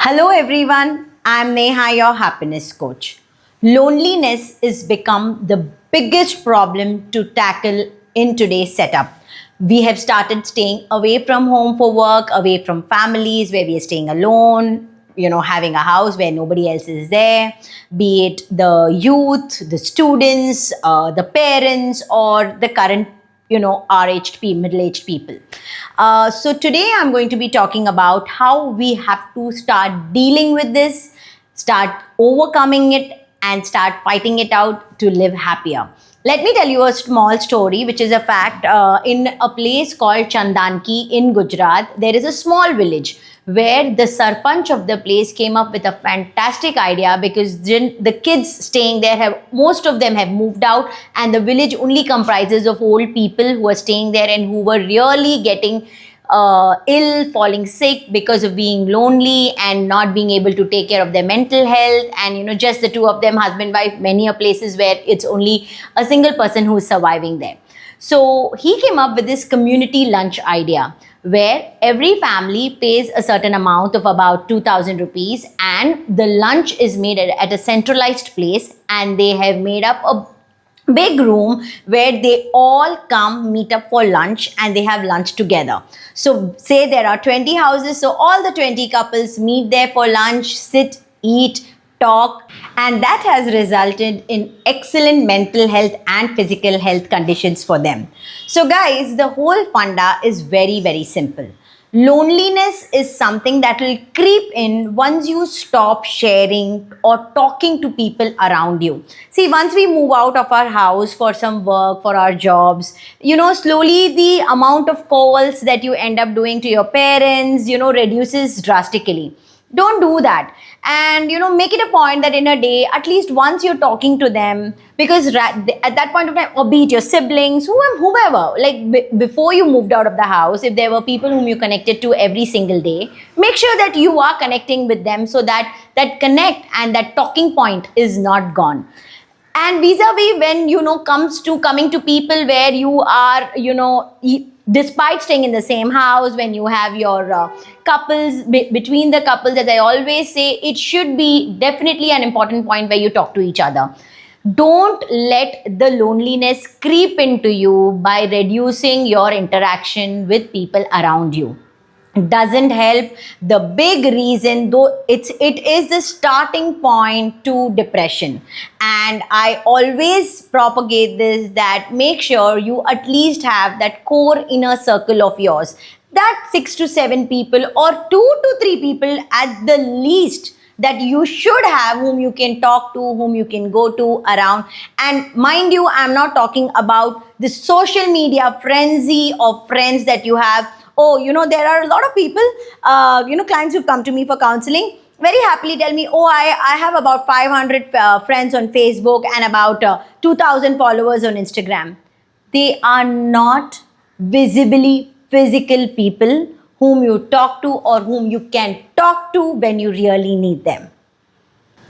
Hello everyone, I'm Neha, your happiness coach. Loneliness is become the biggest problem to tackle in today's setup. We have started staying away from home for work, away from families where we are staying alone, having a house where nobody else is there, be it the youth, the students, the parents, or the current middle-aged people. So today I'm going to be talking about how we have to start dealing with this, start overcoming it, and start fighting it out to live happier. Let me tell you a small story, which is a fact. In a place called Chandanki in Gujarat, there is a small village where the sarpanch of the place came up with a fantastic idea, because the kids staying there most of them have moved out, and the village only comprises of old people who are staying there and who were really getting ill, falling sick because of being lonely and not being able to take care of their mental health. And just the two of them, husband, wife, many are places where it's only a single person who is surviving there. So he came up with this community lunch idea, where every family pays a certain amount of about 2,000 rupees, and the lunch is made at a centralized place, and they have made up a big room where they all come meet up for lunch, and they have lunch together. So say there are 20 houses, so all the 20 couples meet there for lunch, sit, eat, talk, and that has resulted in excellent mental health and physical health conditions for them. So guys, the whole funda is very, very simple. Loneliness is something that will creep in once you stop sharing or talking to people around you. See, once we move out of our house for some work, for our jobs, slowly the amount of calls that you end up doing to your parents, reduces drastically. Don't do that. And make it a point that in a day, at least once you're talking to them, because at that point of time, or be it your siblings, whoever, like before you moved out of the house, if there were people whom you connected to every single day, make sure that you are connecting with them, so that that connect and that talking point is not gone. And vis-a-vis, when comes to coming to people where you are, despite staying in the same house, when you have your couples, between the couples, as I always say, it should be definitely an important point where you talk to each other. Don't let the loneliness creep into you by reducing your interaction with people around you. Doesn't help. The big reason, though, it is the starting point to depression. And I always propagate this, that make sure you at least have that core inner circle of yours, that 6 to 7 people or 2 to 3 people at the least, that you should have, whom you can talk to, whom you can go to around. And mind you, I'm not talking about the social media frenzy of friends that you have. Oh, there are a lot of people, clients who've come to me for counseling, very happily tell me, oh, I have about 500 friends on Facebook and about 2,000 followers on Instagram. They are not visibly physical people whom you talk to or whom you can talk to when you really need them.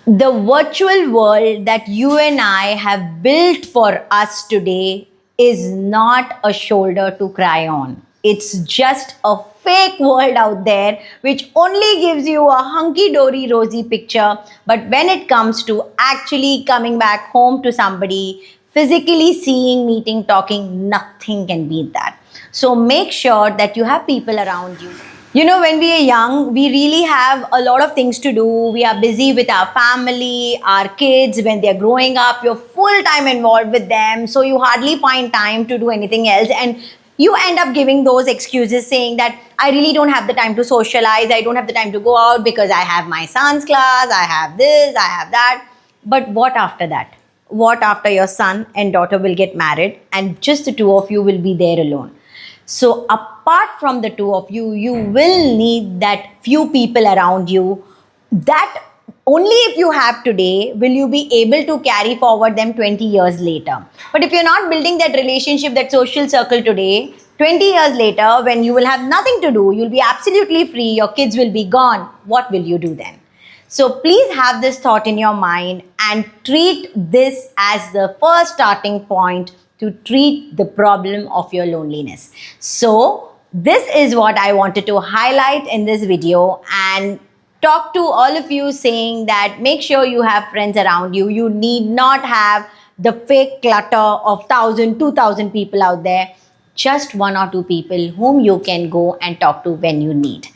The virtual world that you and I have built for us today is not a shoulder to cry on. It's just a fake world out there which only gives you a hunky-dory rosy picture. But when it comes to actually coming back home to somebody, physically seeing, meeting, talking, nothing can beat that. So make sure that you have people around you. When we are young, we really have a lot of things to do. We are busy with our family, our kids. When they're growing up, you're full-time involved with them. So you hardly find time to do anything else. And you end up giving those excuses, saying that I really don't have the time to socialize. I don't have the time to go out because I have my son's class. I have this, I have that. But what after that? What after your son and daughter will get married and just the two of you will be there alone? So apart from the two of you, you will need that few people around you, that only if you have today will you be able to carry forward them 20 years later. But if you're not building that relationship, that social circle today, 20 years later, when you will have nothing to do, you'll be absolutely free, your kids will be gone, what will you do then? So please have this thought in your mind and treat this as the first starting point to treat the problem of your loneliness. So this is what I wanted to highlight in this video, and talk to all of you saying that make sure you have friends around you. You need not have the fake clutter of 1,000, 2,000 people out there. Just one or two people whom you can go and talk to when you need.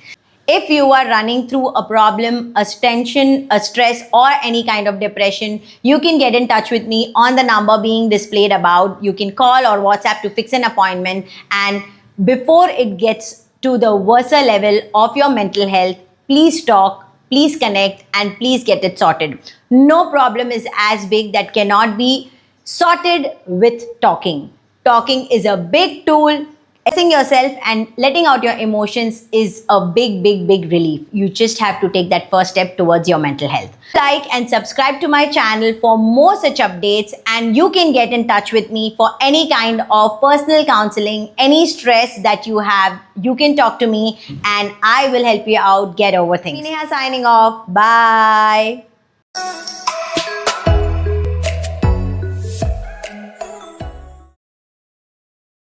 If you are running through a problem, a tension, a stress, or any kind of depression, you can get in touch with me on the number being displayed above. You can call or WhatsApp to fix an appointment. And before it gets to the worse level of your mental health, please talk, please connect, and please get it sorted. No problem is as big that cannot be sorted with talking. Talking is a big tool. Expressing yourself and letting out your emotions is a big, big, big relief. You just have to take that first step towards your mental health. Like and subscribe to my channel for more such updates, and you can get in touch with me for any kind of personal counseling, any stress that you have. You can talk to me and I will help you out get over things. Neha signing off. Bye.